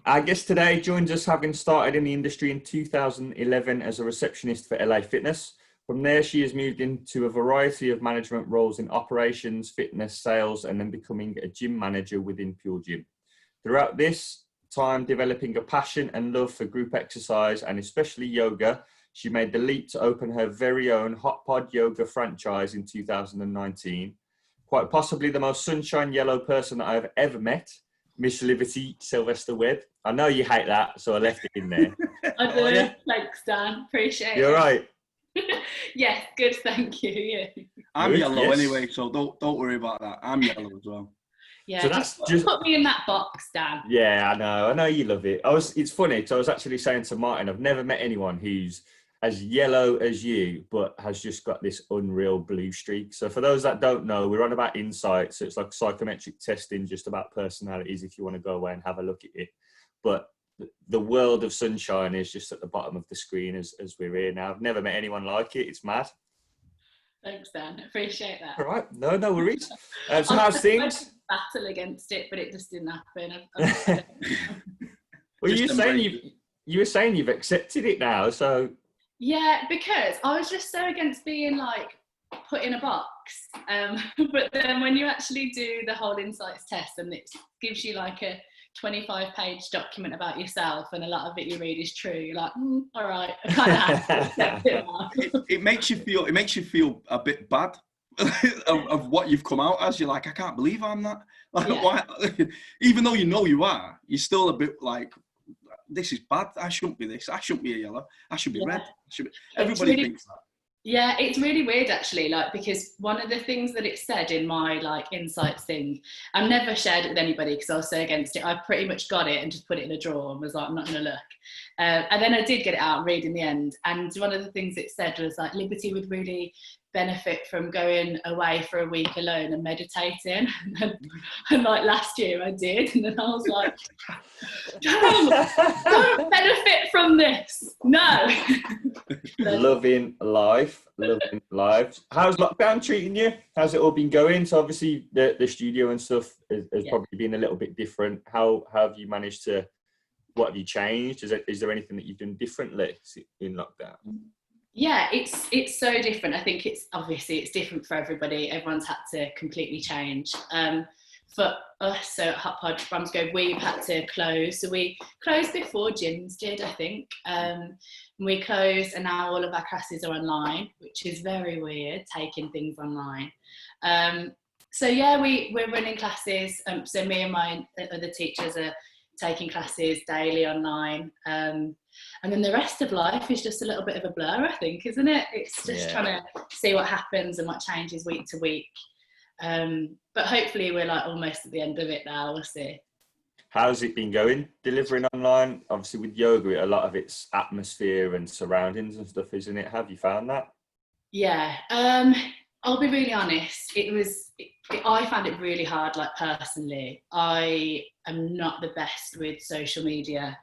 Our guest today joins us having started in the industry in 2011 as a receptionist for LA Fitness. From there, she has moved into a variety of management roles in operations, fitness, sales, and then becoming a gym manager within Pure Gym. Throughout this time, developing a passion and love for group exercise and especially yoga, she made the leap to open her very own Hotpod yoga franchise in 2019. Quite possibly the most sunshine yellow person that I have ever met, Miss Liberty Selvester-Webb. I know you hate that, so I left it in there. I do. Yeah. Thanks, Dan. Appreciate it. You're right. Yes, good. Thank you. Yeah. I'm Good, yellow yes. anyway, so don't worry about that. I'm yellow as well. Yeah, So just put me in that box, Dan. Yeah, I know you love it. It's funny because I was actually saying to Martin, I've never met anyone who's as yellow as you, but has just got this unreal blue streak. So for those that don't know, we're on about insights. So it's like psychometric testing, just about personalities, if you want to go away and have a look at it. But the world of sunshine is just at the bottom of the screen as we're here now. I've never met anyone like it. It's mad. Thanks, Dan. Appreciate that. All right. No worries. So how's things? Battle against it, but it just didn't happen. Well, you were saying you've accepted it now, so... Yeah, because I was just so against being like put in a box. But then when you actually do the whole insights test and it gives you like a 25-page document about yourself and a lot of it you read is true, you're like, all right, I kind of have to accept it now. It makes you feel a bit bad of what you've come out as. You're like, I can't believe I'm that. Like, Yeah. why? Even though you know you are, you're still a bit like, this is bad. I shouldn't be this. I shouldn't be a yellow. I should be red. Everybody thinks that. Yeah, it's really weird actually, like, because one of the things that it said in my like insights thing, I've never shared it with anybody because I was so against it. I pretty much got it and just put it in a drawer and was like, I'm not going to look. And then I did get it out and read in the end. And one of the things it said was like, Liberty would really benefit from going away for a week alone and meditating. And like last year I did. And then I was like, don't benefit from this. No. Loving life. How's lockdown treating you? How's it all been going? So obviously the studio and stuff has probably been a little bit different. How have you managed to, what have you changed? Is there anything that you've done differently in lockdown? Yeah, it's so different. I think it's different for everybody. Everyone's had to completely change. For us, so at Hotpod Ramsgrove, we've had to close. So we closed before gyms did, I think. We closed and now all of our classes are online, which is very weird, taking things online. So yeah, we're running classes. So me and my other teachers are taking classes daily online. And then the rest of life is just a little bit of a blur, I think, isn't it? It's just trying to see what happens and what changes week to week. But hopefully we're like almost at the end of it now, we'll see. How's it been going, delivering online? Obviously with yoga, a lot of it's atmosphere and surroundings and stuff, isn't it? Have you found that? Yeah, I'll be really honest. I found it really hard, like personally. I am not the best with social media.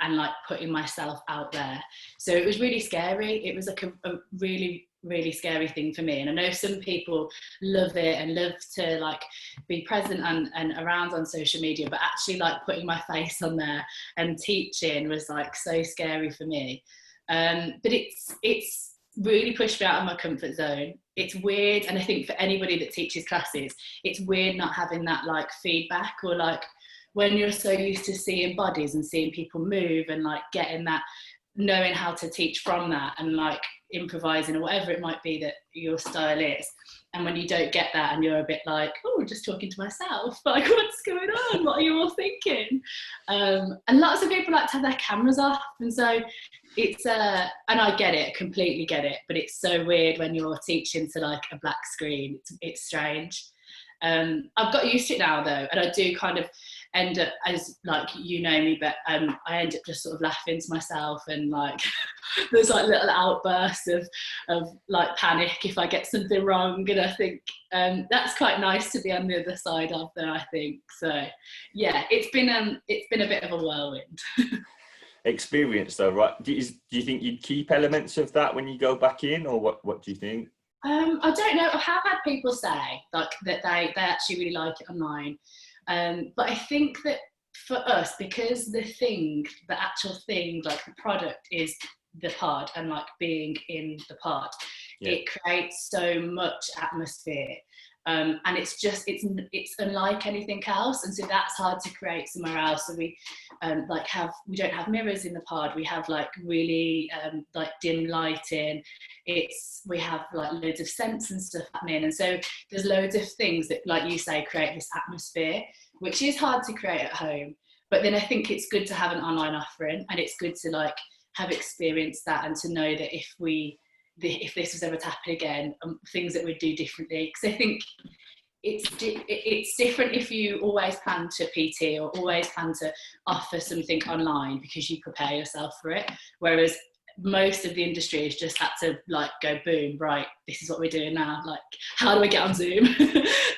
And like putting myself out there. So it was really scary. It was like a really, really scary thing for me. And I know some people love it and love to like be present and around on social media, but actually like putting my face on there and teaching was like so scary for me. But it's really pushed me out of my comfort zone. It's weird. And I think for anybody that teaches classes, it's weird not having that like feedback or like, when you're so used to seeing bodies and seeing people move and like getting that, knowing how to teach from that and like improvising or whatever it might be that your style is. And when you don't get that and you're a bit like, oh, just talking to myself, like what's going on? What are you all thinking? And lots of people like to have their cameras off. And so it's, and I get it, completely get it, but it's so weird when you're teaching to like a black screen. It's strange. I've got used to it now though, and I do kind of end up, as like you know me, but I end up just sort of laughing to myself and like there's like little outbursts of like panic if I get something wrong, and I think that's quite nice to be on the other side of there, I think. So yeah, it's been a bit of a whirlwind. Experience though, right? Do you think you'd keep elements of that when you go back in, or what do you think? I don't know. I have had people say like that they actually really like it online. But I think that for us, because the actual thing, like the product is the pod and like being in the pod, it creates so much atmosphere. And it's unlike anything else, and so that's hard to create somewhere else. So we we don't have mirrors in the pod. We have like really like dim lighting. We have like loads of scents and stuff happening, and so there's loads of things that, like you say, create this atmosphere, which is hard to create at home. But then I think it's good to have an online offering, and it's good to like have experienced that and to know that if this was ever to happen again, things that we'd do differently. Because I think it's different if you always plan to PT or always plan to offer something online because you prepare yourself for it. Whereas most of the industry has just had to like go boom, right, this is what we're doing now. Like, how do I get on Zoom?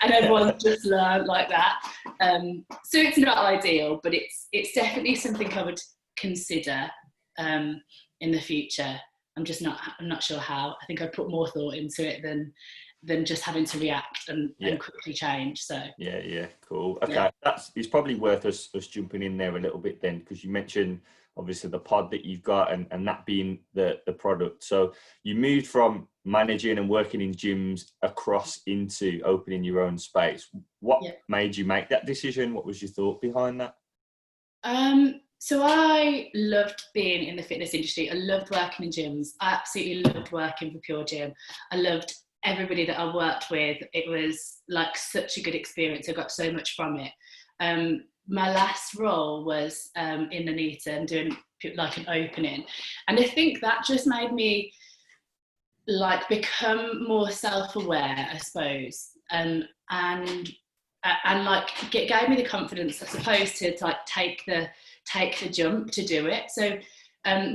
And everyone's just learned like that. So it's not ideal, but it's definitely something I would consider in the future. I'm not sure how. I think I'd put more thought into it than just having to react and quickly change. So yeah, cool. Okay, it's probably worth us jumping in there a little bit then, because you mentioned obviously the pod that you've got and that being the product. So you moved from managing and working in gyms across into opening your own space. What made you make that decision? What was your thought behind that? So I loved being in the fitness industry. I loved working in gyms. I absolutely loved working for Pure Gym. I loved everybody that I worked with. It was like such a good experience. I got so much from it. My last role was in Nuneaton doing like an opening. And I think that just made me like become more self-aware, I suppose. And like gave me the confidence, I suppose, to like take the jump to do it. So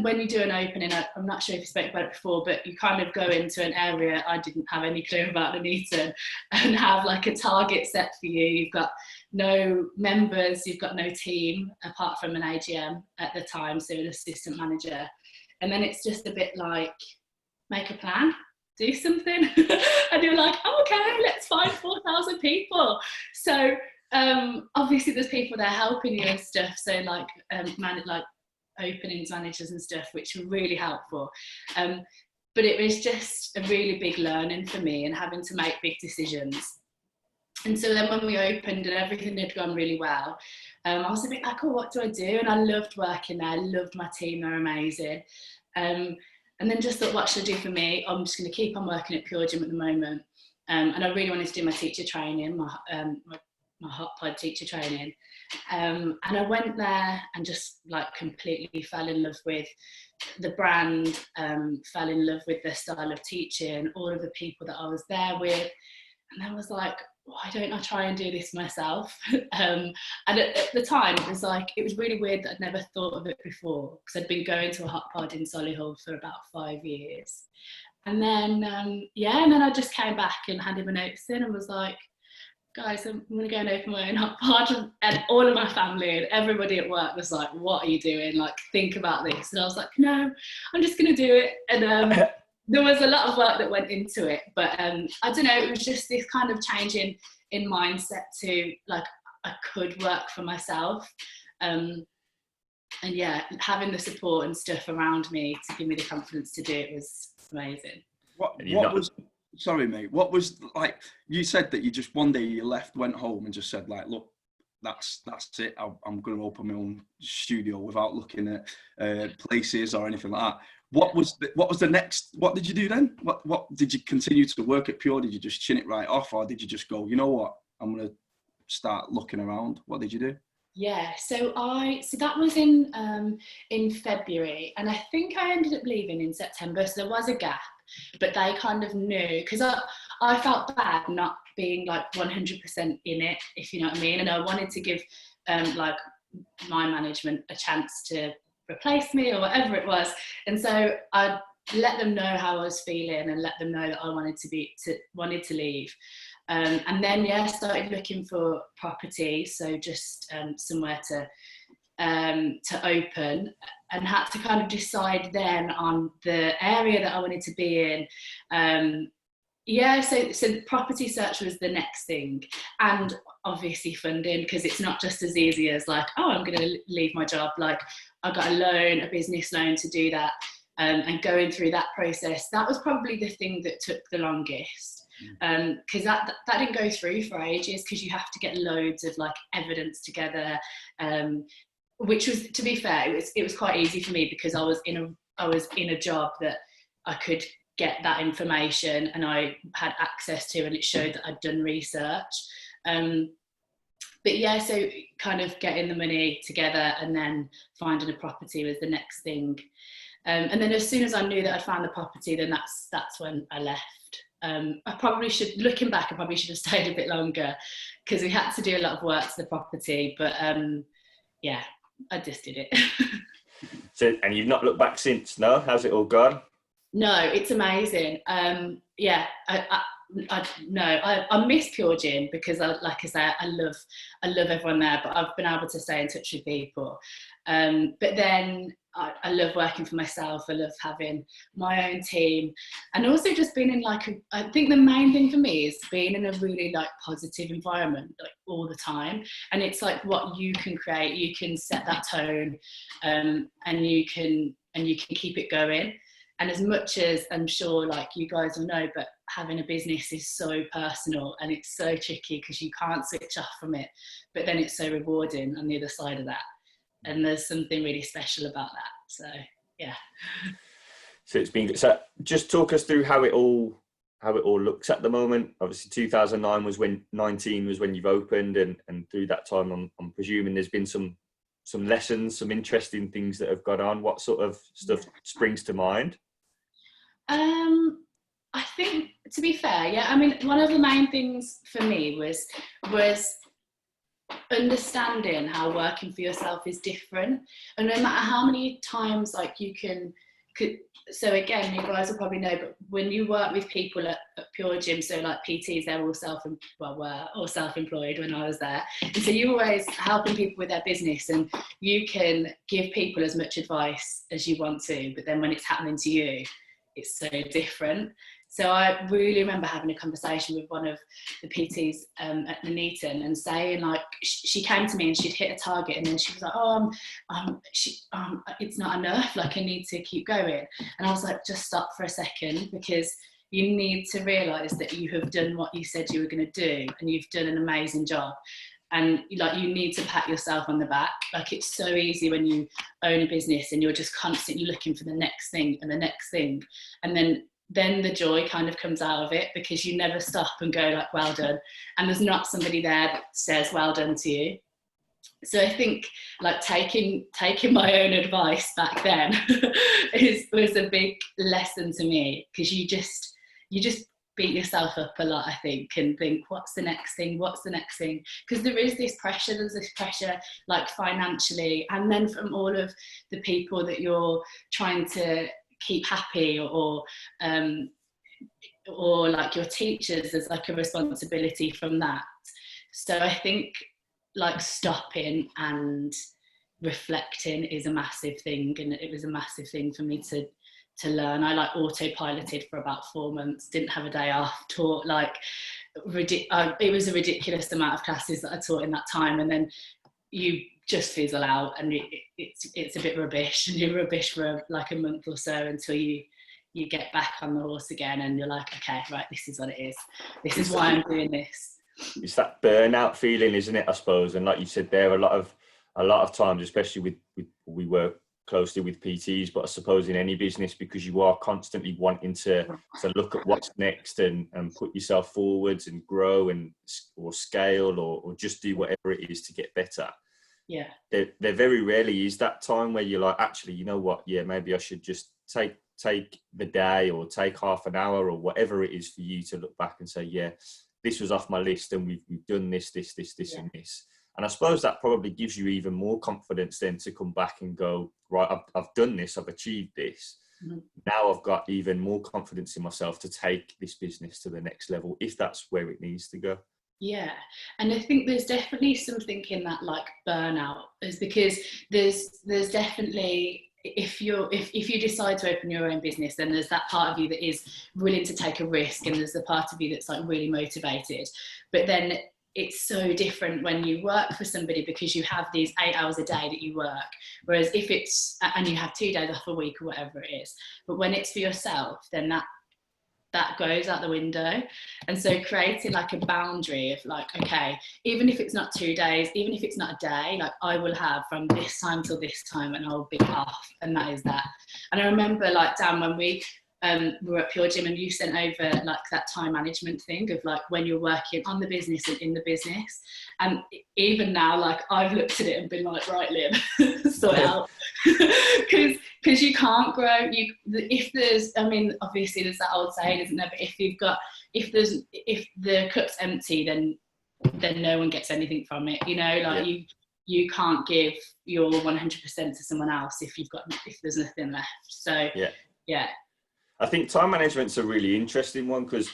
when you do an opening, I'm not sure if you spoke about it before, but you kind of go into an area I didn't have any clue about Nuneaton and have like a target set for you. You've got no members, you've got no team apart from an AGM at the time, so an assistant manager. And then it's just a bit like, make a plan, do something. And you're like, oh, okay, let's find 4,000 people. So obviously there's people there helping you and stuff, so like like openings managers and stuff, which were really helpful, but it was just a really big learning for me and having to make big decisions. And so then when we opened and everything had gone really well, I was a bit like, oh, what do I do? And I loved working there, I loved my team, they're amazing, and then just thought, what should I do for me? I'm just going to keep on working at Pure Gym at the moment, and I really wanted to do my teacher training, my Hotpod teacher training, and I went there and just like completely fell in love with the brand, fell in love with the style of teaching, all of the people that I was there with, and I was like, why don't I try and do this myself? And at the time it was really weird that I'd never thought of it before, because I'd been going to a Hotpod in Solihull for about 5 years, and then and then I just came back and handed my notes in and was like, guys, I'm going to go and open my own Hotpod. And all of my family and everybody at work was like, what are you doing? Like, think about this. And I was like, no, I'm just going to do it. And there was a lot of work that went into it. But I don't know, it was just this kind of change in mindset to, like, I could work for myself. And yeah, having the support and stuff around me to give me the confidence to do it was amazing. Sorry, mate. What was, like, you said that you just one day you left, went home and just said, like, look, that's it. I'm going to open my own studio without looking at places or anything like that. What was the next? What did you do then? What did you continue to work at Pure? Did you just chin it right off, or did you just go, you know what, I'm going to start looking around? What did you do? Yeah, so that was in February, and I think I ended up leaving in September. So there was a gap, but they kind of knew, because I felt bad not being like 100% in it, if you know what I mean. And I wanted to give like my management a chance to replace me or whatever it was. And so I let them know how I was feeling and let them know that I wanted to leave. And then started looking for property, so just somewhere to open, and had to kind of decide then on the area that I wanted to be in, Yeah, so property search was the next thing, and obviously funding, because it's not just as easy as like, oh, I'm going to leave my job. Like, I got a business loan to do that, and going through that process, that was probably the thing that took the longest, because that didn't go through for ages, because you have to get loads of like evidence together, which was, to be fair, it was quite easy for me, because I was in a job that I could get that information and I had access to, and it showed that I'd done research. But yeah, so kind of getting the money together and then finding a property was the next thing. And then as soon as I knew that I'd found the property, then that's when I left. I probably should, looking back, I probably should have stayed a bit longer, because we had to do a lot of work to the property, but yeah, I just did it. So, and you've not looked back since, no? How's it all gone? No, it's amazing. Yeah, I miss Pure Gym, because like I say, I love everyone there, but I've been able to stay in touch with people. But then I love working for myself. I love having my own team, and also just being in I think the main thing for me is being in a really like positive environment, like all the time. And it's like what you can create, you can set that tone, and you can keep it going. And as much as I'm sure like you guys will know, but having a business is so personal, and it's so tricky, because you can't switch off from it, but then it's so rewarding on the other side of that. And there's something really special about that. So yeah. So it's been, so just talk us through how it all looks at the moment. Obviously 2019 was when you've opened, and through that time I'm presuming there's been some lessons, some interesting things that have gone on. What sort of stuff springs to mind? I think, to be fair, yeah, I mean, one of the main things for me was understanding how working for yourself is different, and no matter how many times like so again, you guys will probably know, but when you work with people at Pure Gym, so like PTs, they're all were all self-employed when I was there, and so you're always helping people with their business, and you can give people as much advice as you want to, but then when it's happening to you, it's so different. So I really remember having a conversation with one of the PTs at Nuneaton, and saying like, she came to me and she'd hit a target, and then she was like, oh, it's not enough, like I need to keep going. And I was like, just stop for a second, because you need to realise that you have done what you said you were going to do, and you've done an amazing job. And like, you need to pat yourself on the back. Like, it's so easy when you own a business and you're just constantly looking for the next thing and the next thing, and then the joy kind of comes out of it, because you never stop and go like, well done, and there's not somebody there that says well done to you. So I think like taking my own advice back then was a big lesson to me, because you just beat yourself up a lot, I think, and think, what's the next thing, because there's this pressure like financially, and then from all of the people that you're trying to keep happy, or like your teachers, there's like a responsibility from that. So I think like stopping and reflecting is a massive thing, and it was a massive thing for me to learn. I like autopiloted for about 4 months, didn't have a day off, taught like it was a ridiculous amount of classes that I taught in that time, and then you just fizzle out, and it's a bit rubbish, and you're rubbish for like a month or so, until you get back on the horse again, and you're like, okay, right, this is what it is, this is why I'm doing this. It's that burnout feeling, isn't it, I suppose? And like you said there, a lot of times, especially with we work closely with PTs, but I suppose in any business, because you are constantly wanting to look at what's next, and put yourself forwards and grow, and or scale, or just do whatever it is to get better. Yeah, there very rarely is that time where you're like, actually, you know what, yeah, maybe I should just take the day, or take half an hour, or whatever it is for you to look back and say, yeah, this was off my list, and we've done this, yeah. And this. And I suppose that probably gives you even more confidence then to come back and go, right, I've done this, I've achieved this. Mm-hmm. Now I've got even more confidence in myself to take this business to the next level, if that's where it needs to go. Yeah, and I think there's definitely something in that like burnout, is because there's definitely, if you decide to open your own business, then there's that part of you that is willing to take a risk, and there's the part of you that's like really motivated. But then it's so different when you work for somebody, because you have these 8 hours a day that you work. Whereas if it's, and you have 2 days off a week or whatever it is, but when it's for yourself, then that goes out the window. And so creating like a boundary of like, okay, even if it's not 2 days, even if it's not a day, like I will have from this time till this time and I'll be off, and that is that. And I remember like, Dan, when we were at Pure Gym and you sent over like that time management thing of like when you're working on the business and in the business, and even now like I've looked at it and been like, right, Liam, sort it out. Because you can't grow. If there's, I mean, obviously there's that old saying, isn't there? But if the cup's empty, then no one gets anything from it. You know, like you can't give your 100% to someone else if there's nothing left. So yeah. I think time management's a really interesting one, because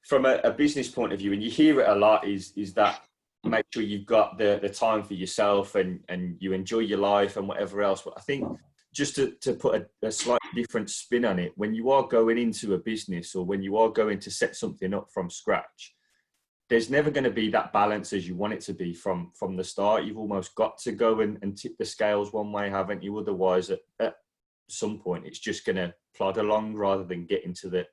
from a business point of view, and you hear it a lot, is that make sure you've got the time for yourself and you enjoy your life and whatever else. But I think just to put a slightly different spin on it, when you are going into a business or when you are going to set something up from scratch, there's never going to be that balance as you want it to be from the start. You've almost got to go and tip the scales one way, haven't you? Otherwise, at some point, it's just going to plod along rather than get into the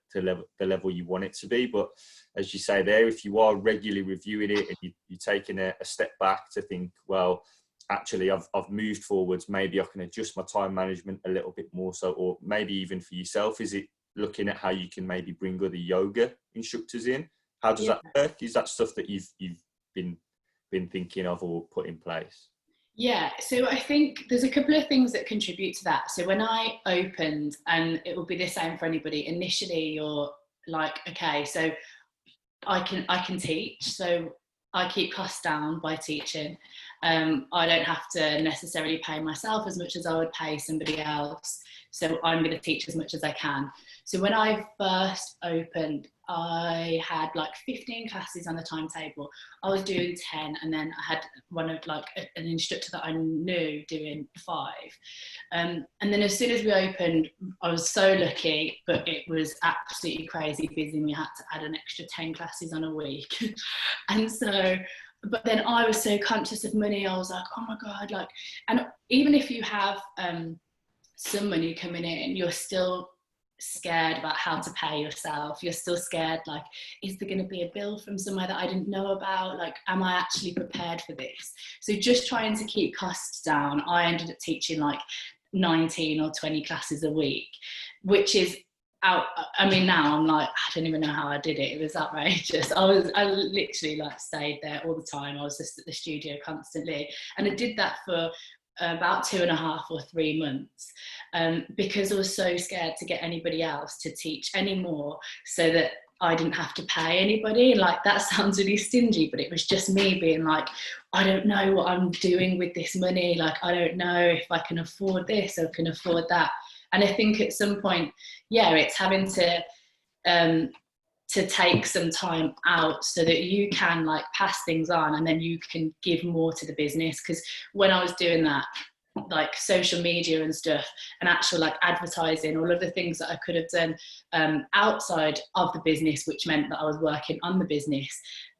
level you want it to be. But as you say there, if you are regularly reviewing it and you're taking a step back to think, well, actually I've moved forwards, maybe I can adjust my time management a little bit more. So, or maybe even for yourself, is it looking at how you can maybe bring other yoga instructors in? How does that work? Is that stuff that you've been thinking of or put in place? Yeah, so I think there's a couple of things that contribute to that. So when I opened, and it will be the same for anybody, initially you're like, okay, so I can teach, so I keep costs down by teaching. I don't have to necessarily pay myself as much as I would pay somebody else, so I'm going to teach as much as I can. So when I first opened, I had like 15 classes on the timetable. I was doing 10, and then I had one of like an instructor that I knew doing 5. And then as soon as we opened, I was so lucky, but it was absolutely crazy busy. We had to add an extra 10 classes on a week. And so, but then I was so conscious of money. I was like, oh my God, like, and even if you have some money coming in, you're still scared about how to pay yourself. You're still scared, like, is there going to be a bill from somewhere that I didn't know about? Like, am I actually prepared for this? So just trying to keep costs down, I ended up teaching like 19 or 20 classes a week, which is out. I mean, now I'm like, I don't even know how I did it. It was outrageous. I literally like stayed there all the time. I was just at the studio constantly, and I did that for about 2.5 or 3 months, because I was so scared to get anybody else to teach anymore, so that I didn't have to pay anybody. And like, that sounds really stingy, but it was just me being like, I don't know what I'm doing with this money. Like, I don't know if I can afford this or can afford that. And I think at some point, it's having to take some time out so that you can like pass things on, and then you can give more to the business. Because when I was doing that, like social media and stuff, and actual like advertising, all of the things that I could have done outside of the business, which meant that I was working on the business,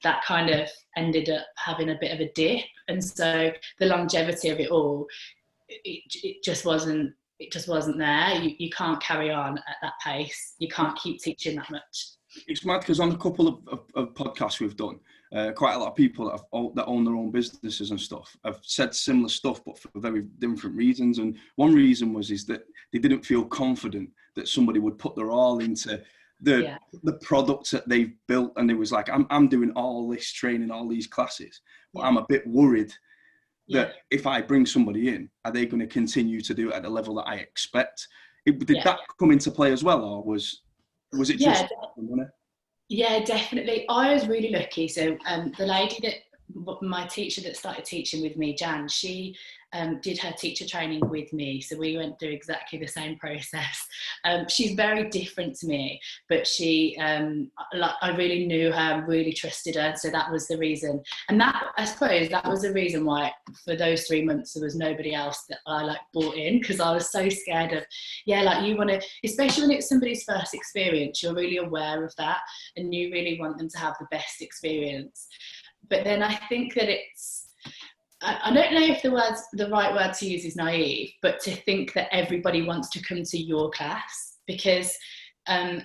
that kind of ended up having a bit of a dip. And so the longevity of it all, it just wasn't there. You can't carry on at that pace. You can't keep teaching that much. It's mad, because on a couple of podcasts we've done, quite a lot of people that own their own businesses and stuff have said similar stuff, but for very different reasons. And one reason is that they didn't feel confident that somebody would put their all into the products that they've built. And it was like, I'm doing all this training, all these classes, but I'm a bit worried that if I bring somebody in, are they going to continue to do it at the level that I expect? Did that come into play as well, or was it just money? Yeah, definitely. I was really lucky. So the lady my teacher that started teaching with me, Jan, she did her teacher training with me, so we went through exactly the same process. She's very different to me, but she, I really knew her, really trusted her, so that was the reason. And that, I suppose, that was the reason why for those 3 months there was nobody else that I like brought in, because I was so scared of, you want to, especially when it's somebody's first experience, you're really aware of that, and you really want them to have the best experience. But then I think that I don't know if the right word to use is naive, but to think that everybody wants to come to your class, because I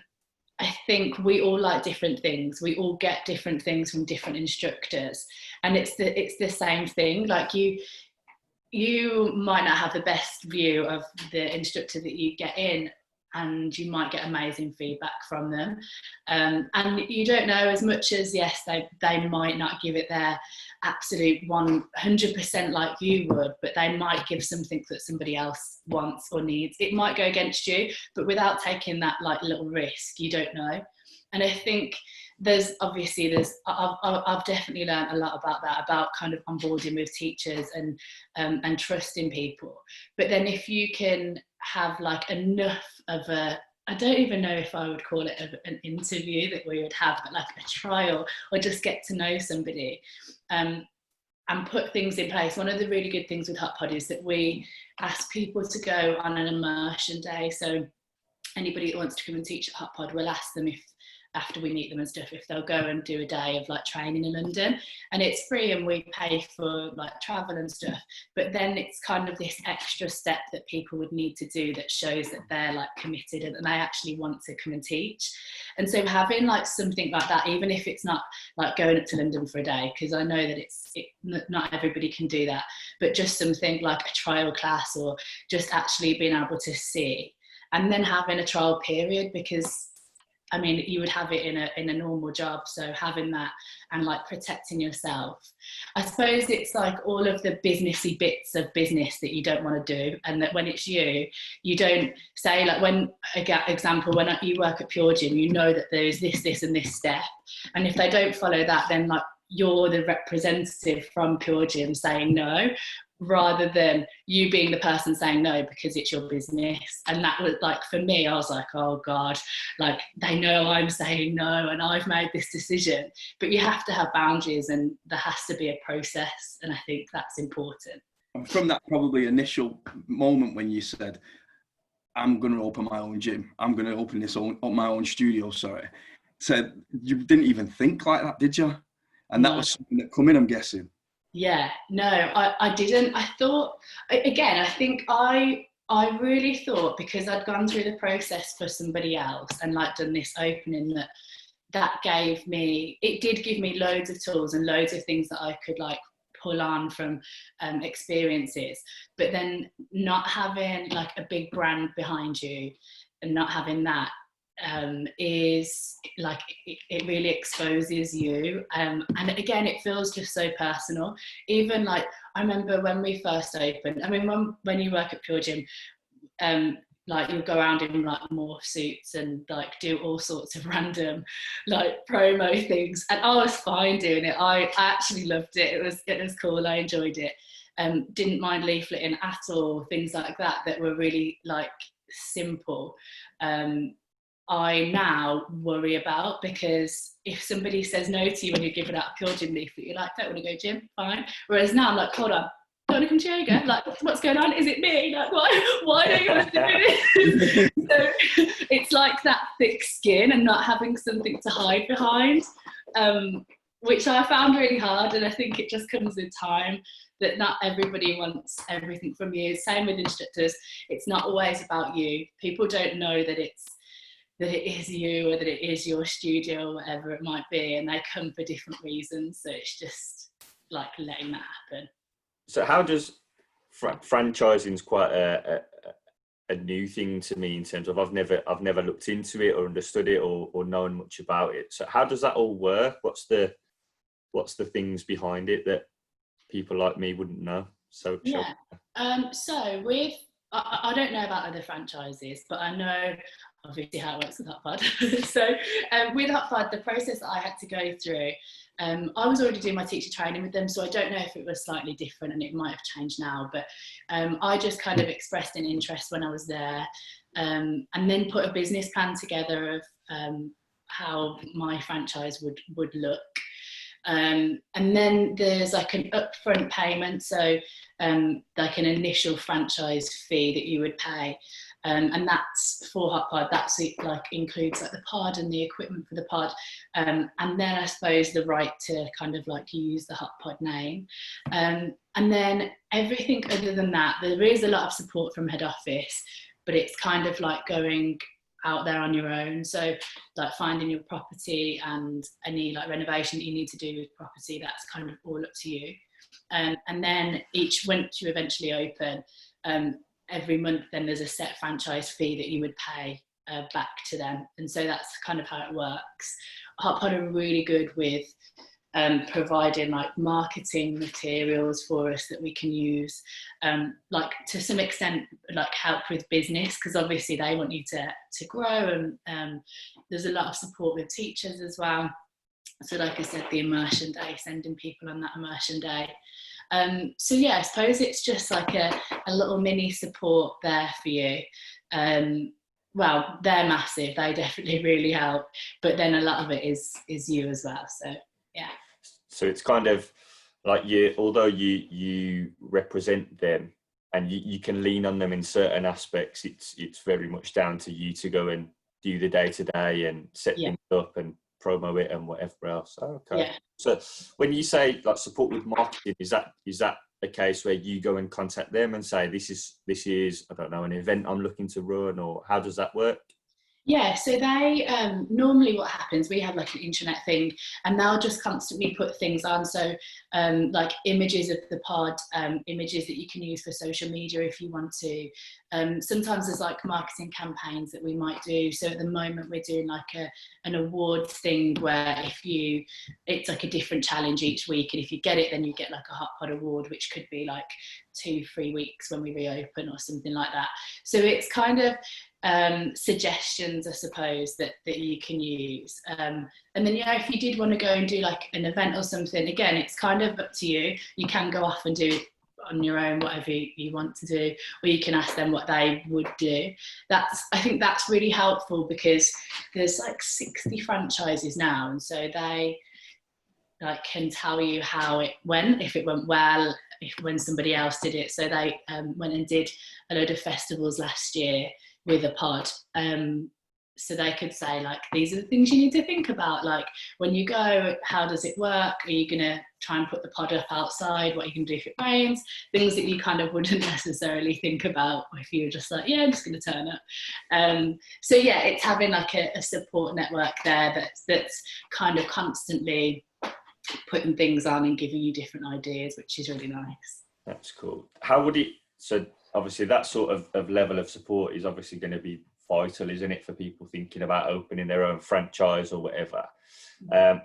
think we all like different things. We all get different things from different instructors, and it's the same thing. Like you might not have the best view of the instructor that you get in, and you might get amazing feedback from them. And you don't know, as much as, yes, they might not give it their absolute 100% like you would, but they might give something that somebody else wants or needs. It might go against you, but without taking that like little risk, you don't know. And I think I've definitely learned a lot about that, about kind of onboarding with teachers and trusting people. But then if you can have like enough of I don't even know if I would call it an interview that we would have, but like a trial, or just get to know somebody and put things in place. One of the really good things with Hotpod is that we ask people to go on an immersion day. So anybody that wants to come and teach at Hotpod, we'll ask them if, after we meet them and stuff, if they'll go and do a day of like training in London, and it's free and we pay for like travel and stuff. But then it's kind of this extra step that people would need to do that shows that they're like committed and they actually want to come and teach. And so having like something like that, even if it's not like going up to London for a day, because I know that not everybody can do that, but just something like a trial class, or just actually being able to see, and then having a trial period, because I mean, you would have it in a normal job. So having that and like protecting yourself, I suppose it's like all of the businessy bits of business that you don't want to do. And that when it's you don't say, like, when, example, when you work at Pure Gym, you know that there's this and this step. And if they don't follow that, then like you're the representative from Pure Gym saying no, rather than you being the person saying no because it's your business. And that was like, for me, I was like, oh God, like they know I'm saying no and I've made this decision. But you have to have boundaries, and there has to be a process, and I think that's important. From that probably initial moment when you said, I'm going to open my own gym, I'm going to open my own studio, so you didn't even think like that, did you? And that was something that come in, I'm guessing. Yeah, no, I didn't. I thought, again, I think I really thought, because I'd gone through the process for somebody else and like done this opening, that gave me, it did give me loads of tools and loads of things that I could like pull on from experiences. But then not having like a big brand behind you and not having that is like it really exposes you, and again it feels just so personal. Even like I remember when we first opened, I mean when you work at Pure Gym, like you'll go around in like morph suits and like do all sorts of random like promo things, and I was fine doing it. I actually loved it. It was cool. I enjoyed it. Didn't mind leafleting at all, things like that were really like simple. I now worry about, because if somebody says no to you when you're giving out a Pure Gym leaflet, you're like, don't want to go gym, fine. Whereas now I'm like, hold on, don't want to come to yoga? Like, what's going on? Is it me? Like, why don't you want to do this? So it's like that thick skin and not having something to hide behind, which I found really hard. And I think it just comes with time, that not everybody wants everything from you. Same with instructors. It's not always about you. People don't know that it is you, or that it is your studio, or whatever it might be, and they come for different reasons. So it's just like letting that happen. So how does franchising is quite a new thing to me, in terms of I've never looked into it or understood it or known much about it. So how does that all work? What's the things behind it that people like me wouldn't know? So yeah, so with I don't know about other franchises, but I know obviously how it works with Hotpod. So with Hotpod, the process that I had to go through I was already doing my teacher training with them, so I don't know if it was slightly different, and it might have changed now, but I just kind of expressed an interest when I was there, and then put a business plan together of how my franchise would look. And then there's like an upfront payment, so like an initial franchise fee that you would pay. And that's for Hotpod. That's like includes like the pod and the equipment for the pod, and then I suppose the right to kind of like use the Hotpod name, and then everything other than that, there is a lot of support from head office, but it's kind of like going out there on your own. So like finding your property and any like renovation that you need to do with property, that's kind of all up to you. And then once you eventually open, every month then there's a set franchise fee that you would pay back to them. And so that's kind of how it works. Hotpod are really good with providing like marketing materials for us that we can use, like to some extent like help with business, because obviously they want you to grow, and there's a lot of support with teachers as well. So like I said, the immersion day, sending people on that immersion day. So yeah, I suppose it's just like a little mini support there for you. Well, they're massive, they definitely really help, but then a lot of it is you as well. So yeah. So it's kind of like although you represent them and you can lean on them in certain aspects, it's very much down to you to go and do the day-to-day and set things up and promo it and whatever else. Okay. Yeah. So when you say like support with marketing, is that a case where you go and contact them and say this is I don't know, an event I'm looking to run, or how does that work? Yeah, so they normally what happens, we have like an intranet thing, and they'll just constantly put things on. So like images of the pod, images that you can use for social media if you want to. Sometimes there's like marketing campaigns that we might do. So at the moment we're doing like an awards thing where it's like a different challenge each week, and if you get it, then you get like a Hotpod award, which could be like 2-3 weeks when we reopen or something like that. So it's kind of suggestions, I suppose, that you can use, and then if you did want to go and do like an event or something, again, it's kind of up to you. You can go off and do it on your own, whatever you want to do, or you can ask them what they would do. I think that's really helpful, because there's like 60 franchises now, and so they like can tell you how it went, if it went well, when somebody else did it. So they went and did a load of festivals last year with a pod, so they could say like, these are the things you need to think about, like when you go, how does it work, are you going to try and put the pod up outside, what you can do if it rains, things that you kind of wouldn't necessarily think about if you were just like, yeah, I'm just going to turn up. So yeah, it's having like a support network there that's kind of constantly putting things on and giving you different ideas, which is really nice. That's cool. How would it, so obviously that sort of level of support is obviously going to be vital, isn't it, for people thinking about opening their own franchise or whatever.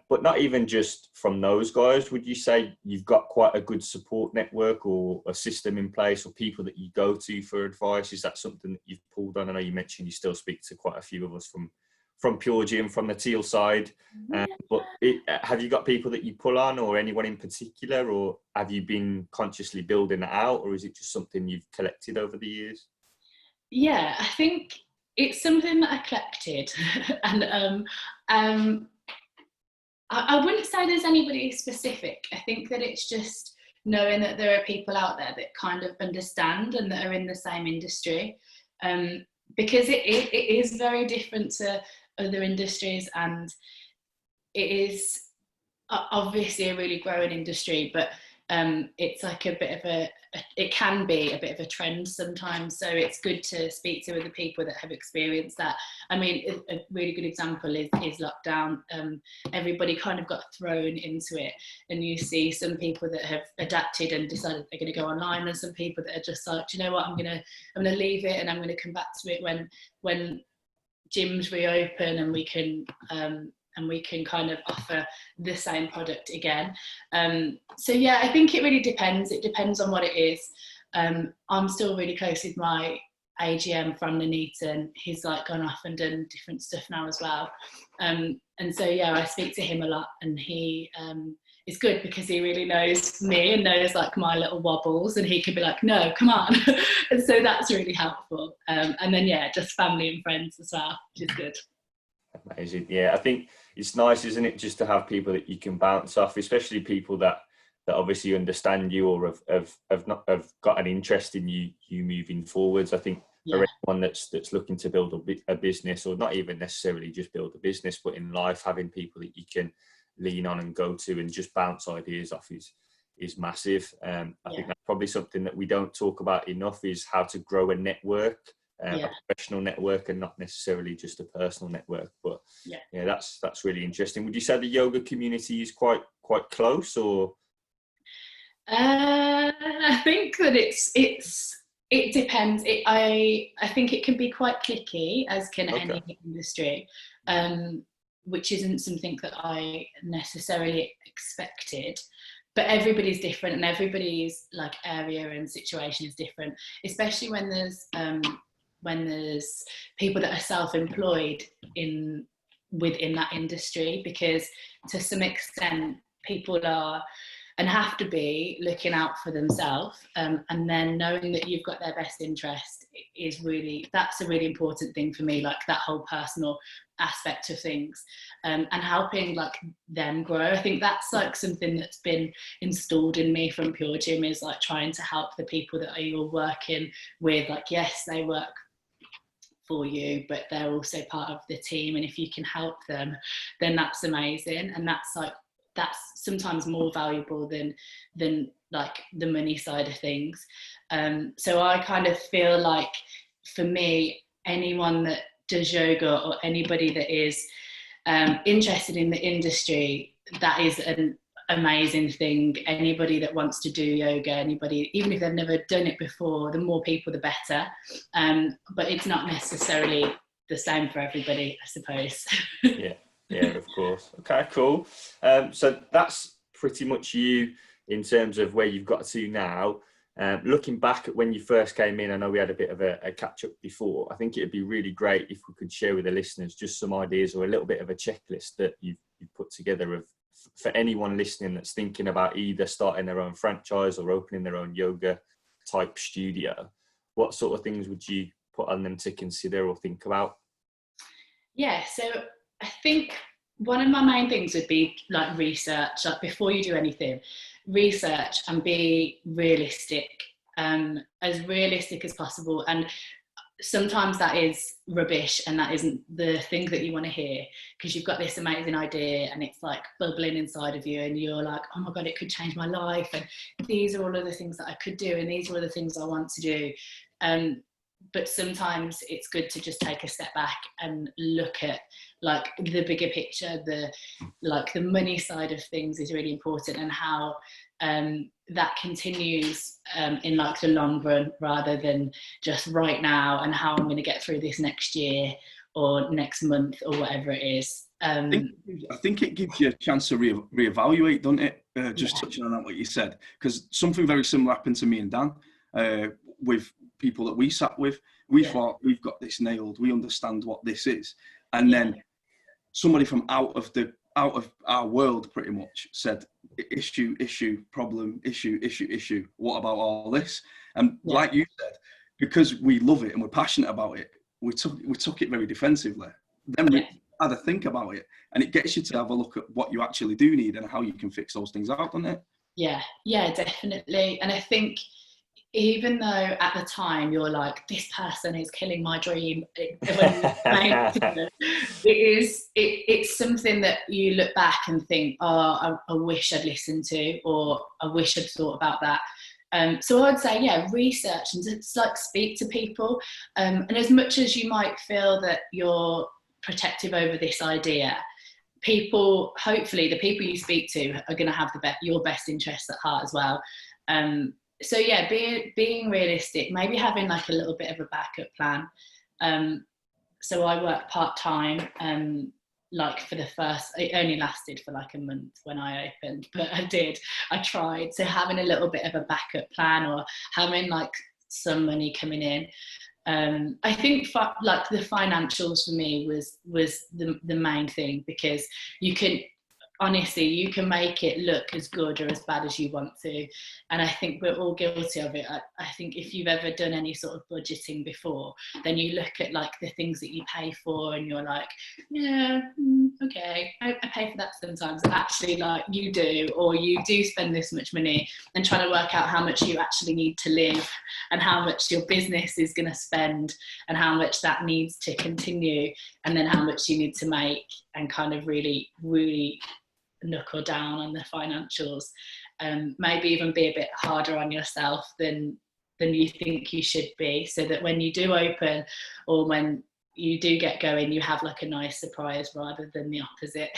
But not even just from those guys, would you say you've got quite a good support network or a system in place, or people that you go to for advice? Is that something that you've pulled on? I know you mentioned you still speak to quite a few of us from Pure Gym, from the teal side, but have you got people that you pull on, or anyone in particular, or have you been consciously building that out, or is it just something you've collected over the years? Yeah, I think it's something that I collected, and I wouldn't say there's anybody specific. I think that it's just knowing that there are people out there that kind of understand and that are in the same industry, because it is very different to other industries, and it is obviously a really growing industry, but it's like it can be a bit of a trend sometimes, so it's good to speak to other people that have experienced that. I mean, a really good example is lockdown. Everybody kind of got thrown into it, and you see some people that have adapted and decided they're going to go online, and some people that are just like, do you know what, I'm gonna leave it, and I'm going to come back to it when gyms reopen and we can kind of offer the same product again. So yeah, I think it really depends. It depends on what it is. I'm still really close with my AGM from Nuneaton. He's like gone off and done different stuff now as well. And so, yeah, I speak to him a lot, and he is good because he really knows me and knows like my little wobbles, and he can be like, no, come on. And so that's really helpful. And then, yeah, just family and friends as well, which is good. Amazing. Yeah, I think it's nice, isn't it, just to have people that you can bounce off, especially people that obviously understand you or have got an interest in you moving forwards. I think for anyone that's looking to build a business, or not even necessarily just build a business, but in life, having people that you can lean on and go to and just bounce ideas off is massive. I think that's probably something that we don't talk about enough, is how to grow a network. A professional network, and not necessarily just a personal network. But yeah, that's really interesting. Would you say the yoga community is quite close, or? I think that it depends. I think it can be quite cliquey, as can any industry, which isn't something that I necessarily expected. But everybody's different, and everybody's like area and situation is different, especially when there's people that are self-employed within that industry, because to some extent people are and have to be looking out for themselves, and then knowing that you've got their best interest that's a really important thing for me, like that whole personal aspect of things, and helping like them grow. I think that's like something that's been installed in me from Pure Gym, is like trying to help the people that you're working with. Like, yes, they work for you, but they're also part of the team, and if you can help them, then that's amazing. And that's sometimes more valuable than like the money side of things. So I kind of feel like, for me, anyone that does yoga, or anybody that is interested in the industry, that is an amazing thing. Anybody that wants to do yoga, anybody, even if they've never done it before, the more people the better. But it's not necessarily the same for everybody, I suppose. Yeah, of course. Okay, cool. So that's pretty much you in terms of where you've got to now. Looking back at when you first came in, I know we had a bit of a catch up before. I think it'd be really great if we could share with the listeners just some ideas, or a little bit of a checklist that you've put together for anyone listening that's thinking about either starting their own franchise or opening their own yoga type studio. What sort of things would you put on them to consider or think about? Yeah, so I think one of my main things would be like research. Like, before you do anything, research and be realistic, as realistic as possible. And sometimes that is rubbish, and that isn't the thing that you want to hear, because you've got this amazing idea and it's like bubbling inside of you, and you're like, oh my God, it could change my life, and these are all of the things that I could do, and these are all the things I want to do. But sometimes it's good to just take a step back and look at like the bigger picture. The money side of things is really important, and how that continues in like the long run, rather than just right now, and how I'm going to get through this next year or next month or whatever it is. I think it gives you a chance to reevaluate, doesn't it? Touching on that, what you said, because something very similar happened to me and Dan with people that we sat with. We thought, we've got this nailed, we understand what this is, and then somebody from out of our world pretty much said, issue, problem, issue, what about all this? And like you said, because we love it and we're passionate about it, we took it very defensively. Then we had to think about it, and it gets you to have a look at what you actually do need and how you can fix those things out, doesn't it? Yeah, definitely. And I think, even though at the time you're like, this person is killing my dream, it's something that you look back and think, oh, I wish I'd listened to, or I wish I'd thought about that. So I'd say, research and just like speak to people. And as much as you might feel that you're protective over this idea, hopefully the people you speak to are going to have your best interests at heart as well. So being realistic, maybe having like a little bit of a backup plan. So I work part-time, like for the first, it only lasted for like a month when I opened, but I tried. So having a little bit of a backup plan, or having like some money coming in, I think like the financials for me was the main thing, because you can, honestly, you can make it look as good or as bad as you want to. And I think we're all guilty of it. I think if you've ever done any sort of budgeting before, then you look at like the things that you pay for and you're like, yeah, okay, I pay for that sometimes. And actually, like, you do, or you do spend this much money, and trying to work out how much you actually need to live and how much your business is going to spend and how much that needs to continue, and then how much you need to make, and kind of really, really knuckle down on the financials. Maybe even be a bit harder on yourself than you think you should be, so that when you do open, or when you do get going, you have like a nice surprise rather than the opposite.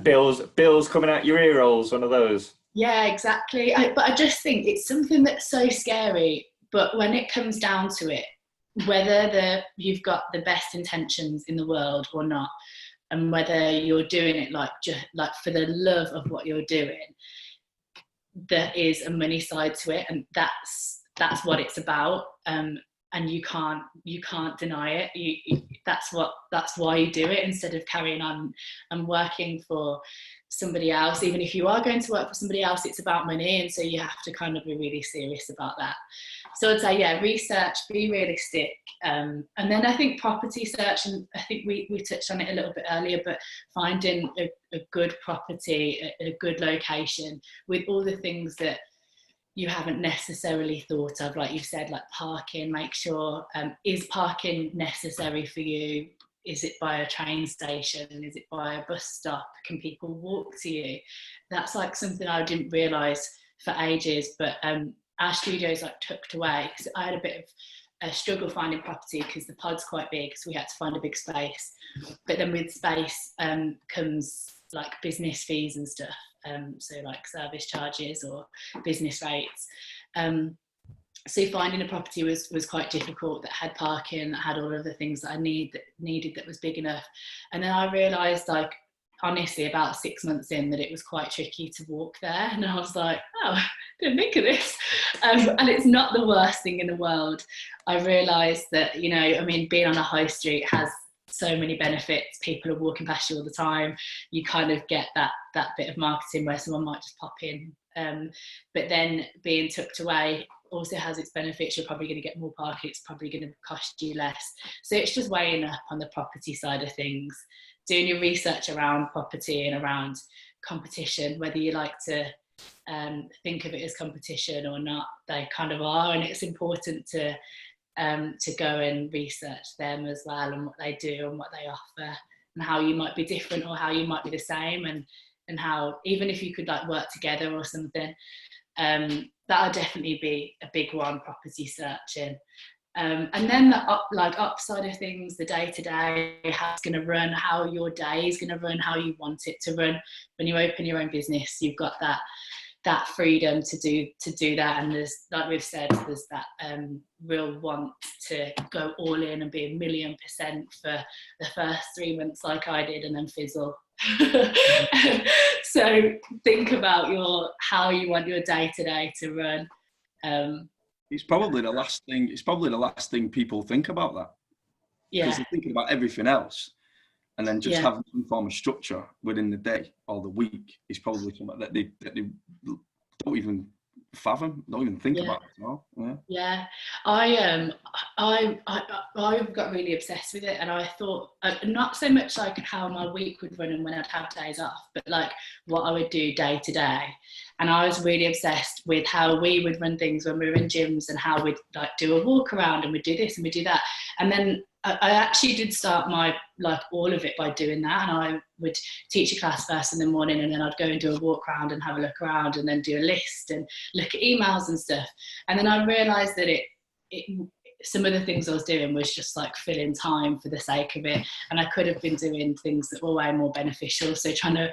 Bills coming out your ear holes, one of those. Yeah, exactly. But I just think it's something that's so scary, but when it comes down to it, whether you've got the best intentions in the world or not, and whether you're doing it like for the love of what you're doing, there is a money side to it, and that's what it's about. And you can't deny it. That's why you do it, instead of carrying on and working for somebody else. Even if you are going to work for somebody else, it's about money, and so you have to kind of be really serious about that. So I'd say, yeah, research, be realistic, and then I think property search, and I think we touched on it a little bit earlier, but finding a good property, a good location with all the things that you haven't necessarily thought of, like you said, like parking. Make sure, is parking necessary for you? Is it by a train station? Is it by a bus stop? Can people walk to you? That's like something I didn't realise for ages, but our studio's like tucked away, because I had a bit of a struggle finding property because the pod's quite big, so we had to find a big space. But then with space comes like business fees and stuff, so like service charges or business rates. So finding a property was quite difficult, that had parking, that had all of the things that I needed, that was big enough. And then I realised, like, honestly, about 6 months in, that it was quite tricky to walk there. And I was like, oh, didn't think of this. And it's not the worst thing in the world. I realised that, you know, I mean, being on a high street has so many benefits. People are walking past you all the time. You kind of get that bit of marketing where someone might just pop in. But then being tucked away also has its benefits. You're probably going to get more parking. It's probably going to cost you less. So it's just weighing up on the property side of things, doing your research around property and around competition, whether you like to think of it as competition or not. They kind of are, and it's important to go and research them as well, and what they do and what they offer, and how you might be different or how you might be the same, and how, even if you could like work together or something, that'll definitely be a big one, property searching. And then the upside of things, the day-to-day, how it's going to run, how your day is going to run, how you want it to run. When you open your own business, you've got that freedom to do that, and there's, like we've said, there's that real want to go all in and be 1,000,000% for the first 3 months, like I did, and then fizzle. So think about how you want your day-to-day to run. It's probably the last thing people think about, that. Yeah. Because they're thinking about everything else. And then just having some form of structure within the day or the week is probably something that they don't even fathom, don't even think about at all. Yeah. I got really obsessed with it, and I thought, not so much like how my week would run and when I'd have days off, but like what I would do day to day. And I was really obsessed with how we would run things when we were in gyms, and how we'd like do a walk around and we'd do this and we'd do that. And then I actually did start all of it by doing that, and I would teach a class first in the morning, and then I'd go and do a walk around and have a look around, and then do a list and look at emails and stuff. And then I realised that some of the things I was doing was just like filling time for the sake of it, and I could have been doing things that were way more beneficial. So trying to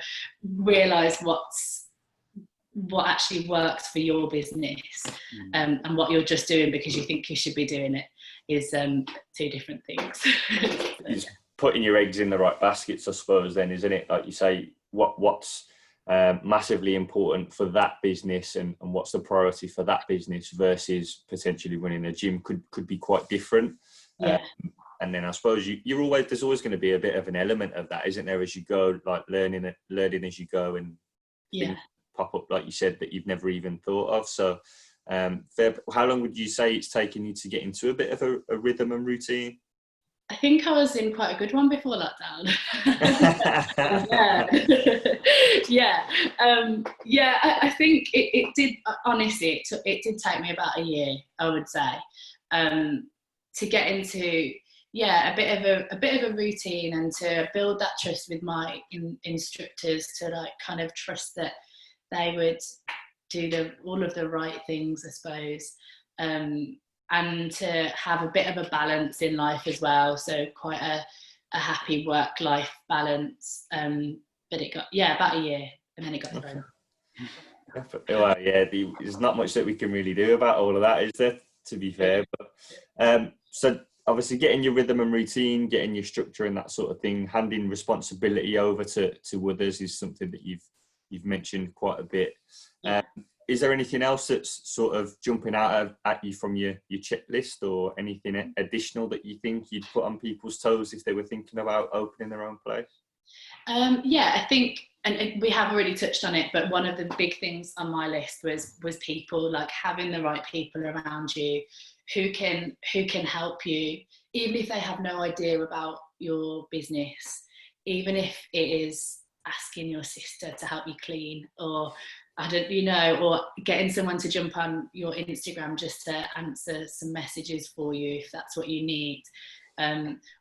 realise what actually works for your business, and what you're just doing because you think you should be doing it is two different things. It's putting your eggs in the right baskets, I suppose, then, isn't it? Like you say, what's massively important for that business, and what's the priority for that business versus potentially running a gym could be quite different. Yeah. And then I suppose there's always going to be a bit of an element of that, isn't there, as you go, like learning as you go, and things pop up, like you said, that you've never even thought of. So how long would you say it's taken you to get into a bit of a rhythm and routine? I think I was in quite a good one before lockdown. I think it did, honestly, it did take me about a year, I would say, to get into a bit of a routine, and to build that trust with my instructors, to like kind of trust that they would do all of the right things, I suppose, and to have a bit of a balance in life as well. So quite a happy work-life balance. But it got about a year, and then it got thrown. Well, there's not much that we can really do about all of that, is there, to be fair? But so obviously getting your rhythm and routine, getting your structure and that sort of thing, handing responsibility over to others is something that you've mentioned quite a bit. Is there anything else that's sort of jumping out at you from your checklist, or anything additional that you think you'd put on people's toes if they were thinking about opening their own place? I think, and we have already touched on it, but one of the big things on my list was people, like having the right people around you who can help you, even if they have no idea about your business, even if it is asking your sister to help you clean, or or getting someone to jump on your Instagram just to answer some messages for you if that's what you need,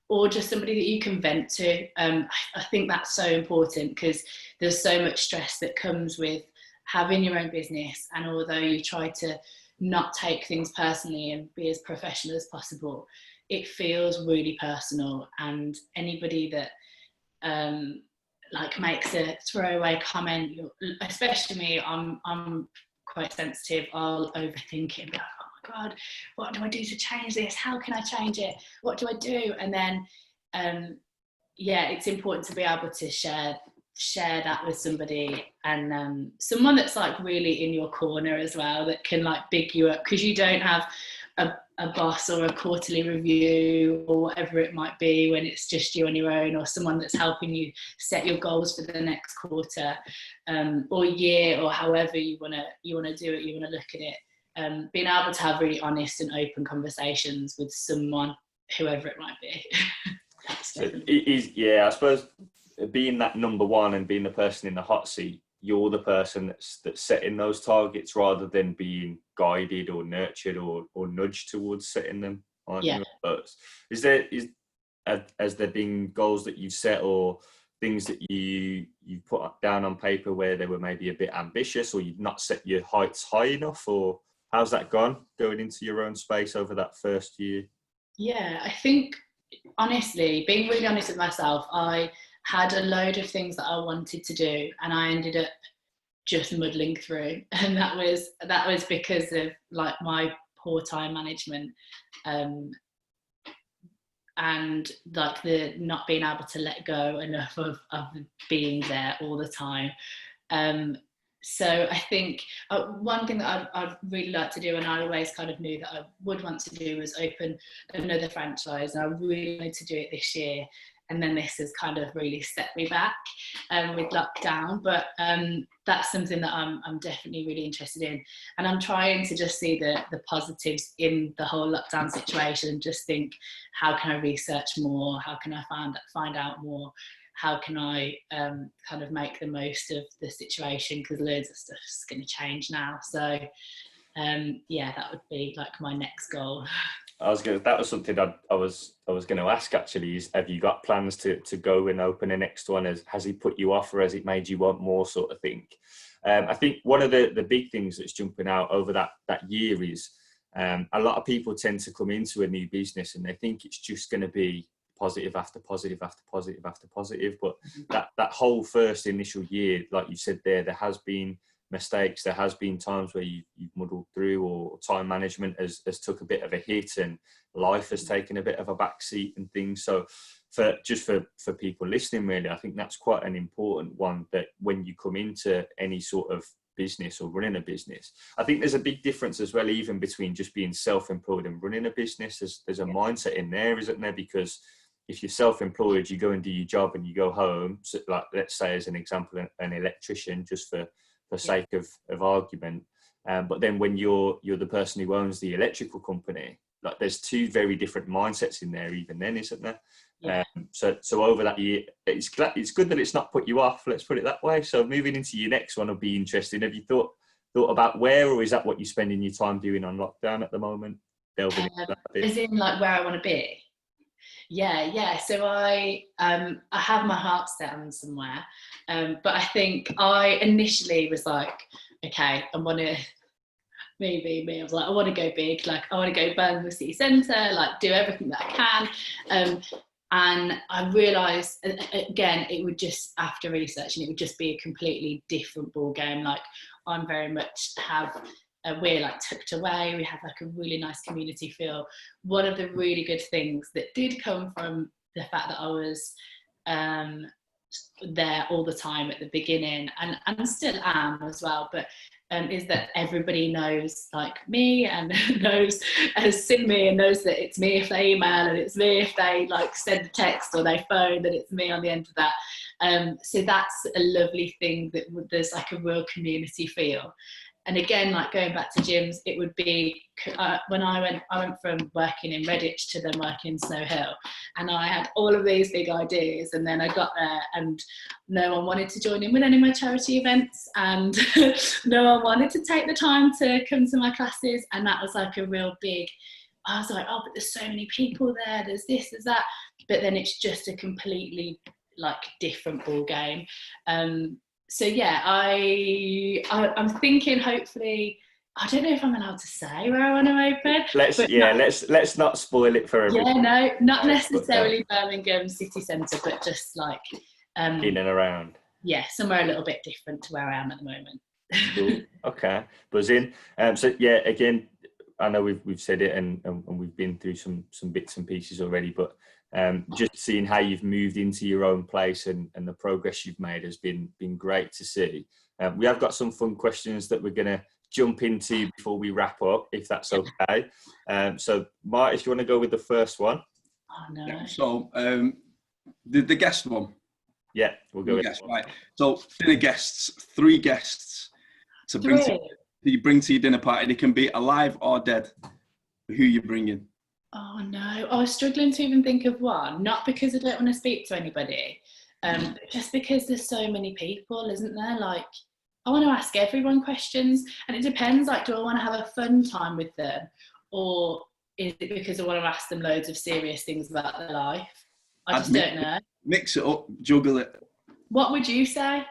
or just somebody that you can vent to. I think that's so important, because there's so much stress that comes with having your own business, and although you try to not take things personally and be as professional as possible, it feels really personal. And anybody that makes a throwaway comment, especially me, I'm quite sensitive. I'll overthink it and be like, oh my God, what do I do to change this? How can I change it? What do I do? And then it's important to be able to share that with somebody, and someone that's like really in your corner as well, that can like big you up, because you don't have a boss or a quarterly review or whatever it might be when it's just you on your own, or someone that's helping you set your goals for the next quarter or year, or however you want to do it, you want to look at it. Being able to have really honest and open conversations with someone, whoever it might be. So it is, I suppose, being that number one and being the person in the hot seat, you're the person that's setting those targets, rather than being guided or nurtured or nudged towards setting them. Has there been goals that you've set, or things that you put down on paper where they were maybe a bit ambitious, or you've not set your heights high enough, or how's that gone going into your own space over that first year? I think, honestly, being really honest with myself, I had a load of things that I wanted to do, and I ended up just muddling through, and that was because of like my poor time management, and like the not being able to let go enough of being there all the time. So I think one thing that I'd really like to do, and I always kind of knew that I would want to do, was open another franchise, and I really wanted to do it this year. And then this has kind of really set me back with lockdown. But that's something that I'm definitely really interested in. And I'm trying to just see the positives in the whole lockdown situation. Just think, how can I research more? How can I find out more? How can I kind of make the most of the situation? Because loads of stuff's going to change now. So that would be like my next goal. That was something I was going to ask actually. Is, have you got plans to go and open the next one? Has he put you off, or has it made you want more, sort of thing? I think one of the big things that's jumping out over that year is a lot of people tend to come into a new business and they think it's just going to be positive after positive after positive after positive. But that whole first initial year, like you said there has been mistakes. There has been times where you've muddled through, or time management has took a bit of a hit, and life has taken a bit of a backseat and things. So for people listening, really, I think that's quite an important one, that when you come into any sort of business or running a business, I think there's a big difference as well, even between just being self-employed and running a business. There's a mindset in there, isn't there? Because if you're self-employed, you go and do your job and you go home. So, like, let's say as an example, an electrician, just for sake of argument. But then when you're the person who owns the electrical company, like, there's two very different mindsets in there even then, isn't there? Yeah. So over that year, it's good that it's not put you off, let's put it that way. So moving into your next one will be interesting. Have you thought about where, or is that what you're spending your time doing on lockdown at the moment? Delving into that bit. As in, like, where I want to be? Yeah. So I have my heart set on somewhere, but I think I initially was like, okay, I want to. Me. I was like, I want to go big. Like, I want to go Birmingham city centre. Like, do everything that I can. And I realised, again, it would just, after researching, it would just be a completely different ball game. Like, I'm very much we're like tucked away. We have like a really nice community feel. One of the really good things that did come from the fact that I was there all the time at the beginning, and still am as well, but is that everybody knows, like, me, and has seen me and knows that it's me if they email, and it's me if they like send a text or they phone, that it's me on the end of that. So that's a lovely thing, that there's like a real community feel. And again, like, going back to gyms, it would be when I went from working in Redditch to then working in Snow Hill, and I had all of these big ideas, and then I got there and no one wanted to join in with any of my charity events, and no one wanted to take the time to come to my classes. And that was like a real big, I was like, oh, but there's so many people there, there's this, there's that. But then it's just a completely like different ball game. So yeah, I'm thinking, hopefully, I don't know if I'm allowed to say where I want to open. Let's not spoil it for everyone. Yeah, no, not necessarily Birmingham city centre, but just like in and around. Yeah, somewhere a little bit different to where I am at the moment. Cool. Okay, buzzing. So yeah, again, I know we've said it and we've been through some bits and pieces already, but just seeing how you've moved into your own place and the progress you've made has been great to see. We have got some fun questions that we're going to jump into before we wrap up, if that's okay. So Mart, if you want to go with the first one. Oh no. Yeah, so the guest one. Yeah, we'll go with guest, right. So dinner guests, 3 guests to bring to your dinner party. They can be alive or dead. Who you bringing? Oh no, I was struggling to even think of one, not because I don't want to speak to anybody, but just because there's so many people, isn't there? Like, I want to ask everyone questions, and it depends, like, do I want to have a fun time with them, or is it because I want to ask them loads of serious things about their life? I just don't know. Mix it up, juggle it. What would you say?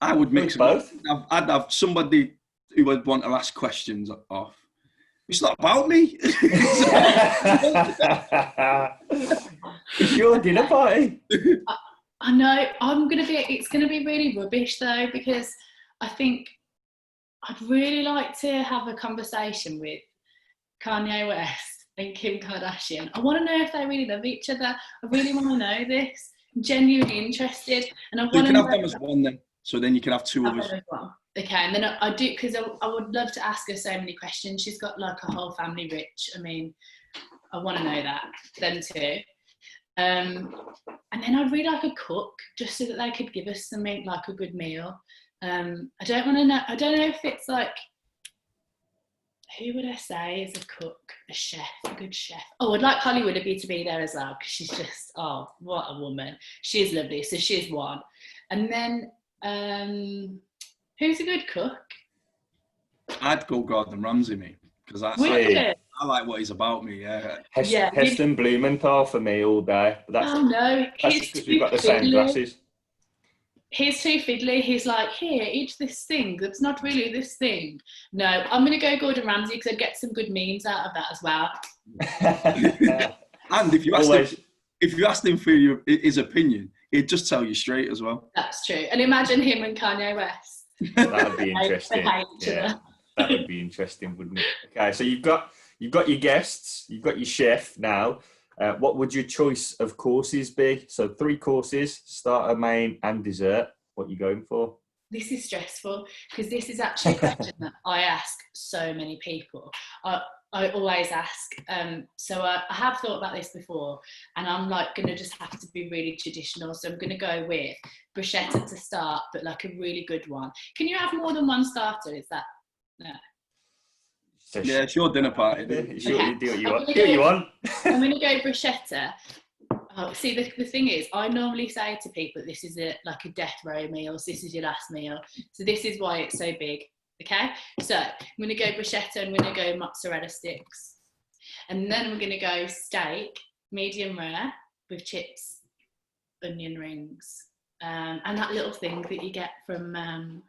I would mix both. I'd have somebody who would want to ask questions off. It's not about me. It's your dinner party. I know. It's going to be really rubbish though, because I think I'd really like to have a conversation with Kanye West and Kim Kardashian. I want to know if they really love each other. I really want to know this. I'm genuinely interested, and I want to. You can have them as one then. So then you can have 2 others. Okay, and then I do, because I would love to ask her so many questions. She's got like a whole family rich. I mean, I want to know them too. And then I'd really like a cook, just so that they could give us something like a good meal. I don't know if it's like, who would I say is a cook, a good chef? Oh, I'd like Holly Willoughby to be there as well, because she's just, oh, what a woman. She's lovely, so she's one. And then, who's a good cook? I'd go Gordon Ramsay, mate, because I like what he's about me. Yeah. Heston Blumenthal for me all day. But that's, oh no, that's because we've got the same glasses. He's too fiddly. He's like, here, eat this thing that's not really this thing. No, I'm going to go Gordon Ramsay because I'd get some good memes out of that as well. And if you asked him for his opinion, he'd just tell you straight as well. That's true. And imagine him and Kanye West. That would be interesting. Yeah, that would be interesting, wouldn't it? Okay, so you've got your guests, you've got your chef now. What would your choice of courses be? So 3 courses, starter, main and dessert. What are you going for? This is stressful because this is actually a question that I ask so many people. I always ask. So I have thought about this before, and I'm like going to just have to be really traditional. So I'm going to go with bruschetta to start, but like a really good one. Can you have more than one starter? Is that no? Yeah, it's your dinner party. You do what you want. Do what you want. I'm going to go bruschetta. Oh, see, the thing is, I normally say to people, this is like a death row meal, so this is your last meal. So this is why it's so big, okay? So I'm going to go bruschetta and we're going to go mozzarella sticks. And then we're going to go steak, medium rare, with chips, onion rings, and that little thing that you get from Miller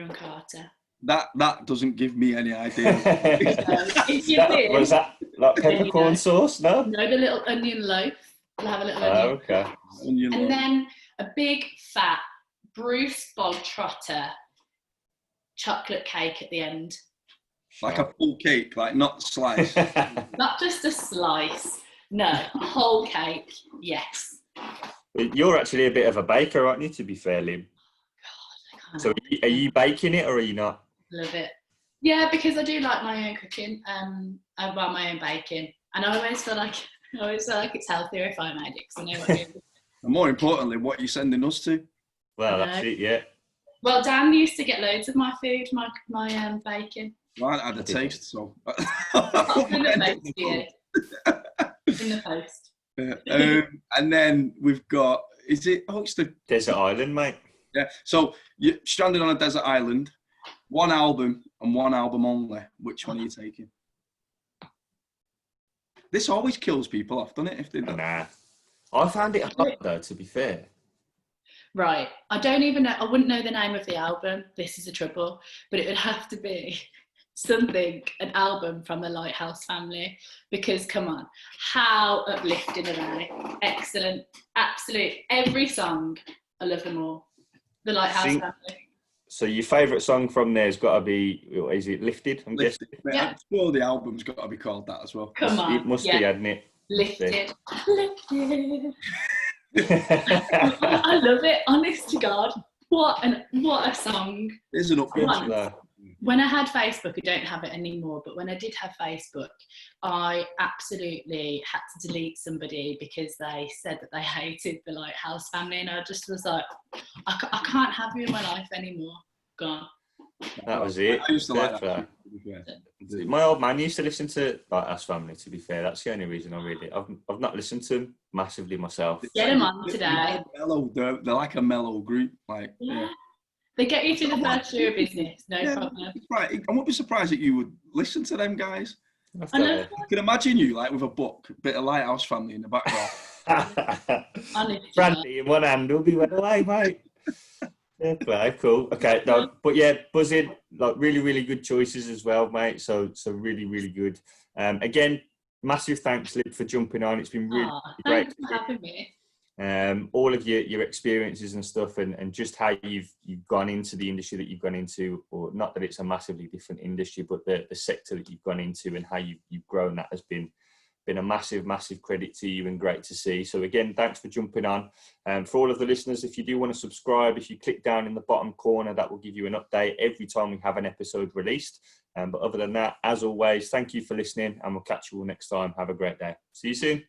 and Carter. That doesn't give me any idea. If you did, was that like peppercorn sauce? No? No, the little onion loaf. We'll have a little Oh, onion. okay. Onion And loaf. then a big fat Bruce Bog-Trotter chocolate cake at the end. Like a full cake, like not slice. Not just a slice. No, a whole cake. Yes. You're actually a bit of a baker, aren't you, to be fair, Lim? God, So are you baking it or are you not? love it. Yeah, because I do like my own cooking. Well, my own baking, and I always feel like it's healthier if I made it because I know what I'm doing. And more importantly, what you're sending us to. Well, that's it, yeah. Well, Dan used to get loads of my food, my baking. Well, I had a taste, so. In the post, yeah. In the post. And then we've got, it's the Desert Island, mate. Yeah. So you're stranded on a desert island, 1 album and 1 album only. Which one are you taking? This always kills people off, doesn't it? If they don't. Nah. I found it hard though, to be fair. Right. I don't even know. I wouldn't know the name of the album. This is the trouble. But it would have to be an album from the Lighthouse family. Because come on, how uplifting are they? Excellent. Absolute. Every song. I love them all. The Lighthouse family. So your favourite song from there's got to be, is it Lifted? I'm guessing. Yeah. I'm sure the album's got to be called that as well. Come on. It must be, hadn't it? Lifted. Lifted. I love it. Honest to God. What a song. There's an upbeat. When I had Facebook, I don't have it anymore, but when I did have Facebook, I absolutely had to delete somebody because they said that they hated the Lighthouse family, and I just was like, I can't have you in my life anymore. Gone. That was it. I used to like that. My old man used to listen to Lighthouse family, to be fair. That's the only reason I read it. I've not listened to them massively myself. Get them on today. They're like a mellow group. Like, yeah. They get you through the first year of business, no problem. Right, I won't be surprised that you would listen to them guys. I can imagine you like with a book, a bit of Lighthouse family in the background. Brandy in one hand will be well away, mate. Yeah, cool. Okay, no, but yeah, buzzing. Like really, really good choices as well, mate. So really, really good. Again, massive thanks, Lib, for jumping on. It's been really great. Thanks for having me. All of your experiences and stuff, and just how you've gone into the industry that you've gone into, or not that it's a massively different industry, but the sector that you've gone into and how you've grown, that has been a massive credit to you and great to see. So again, thanks for jumping on. For all of the listeners, if you do want to subscribe, if you click down in the bottom corner, that will give you an update every time we have an episode released. But other than that, as always, thank you for listening, and we'll catch you all next time. Have a great day. See you soon.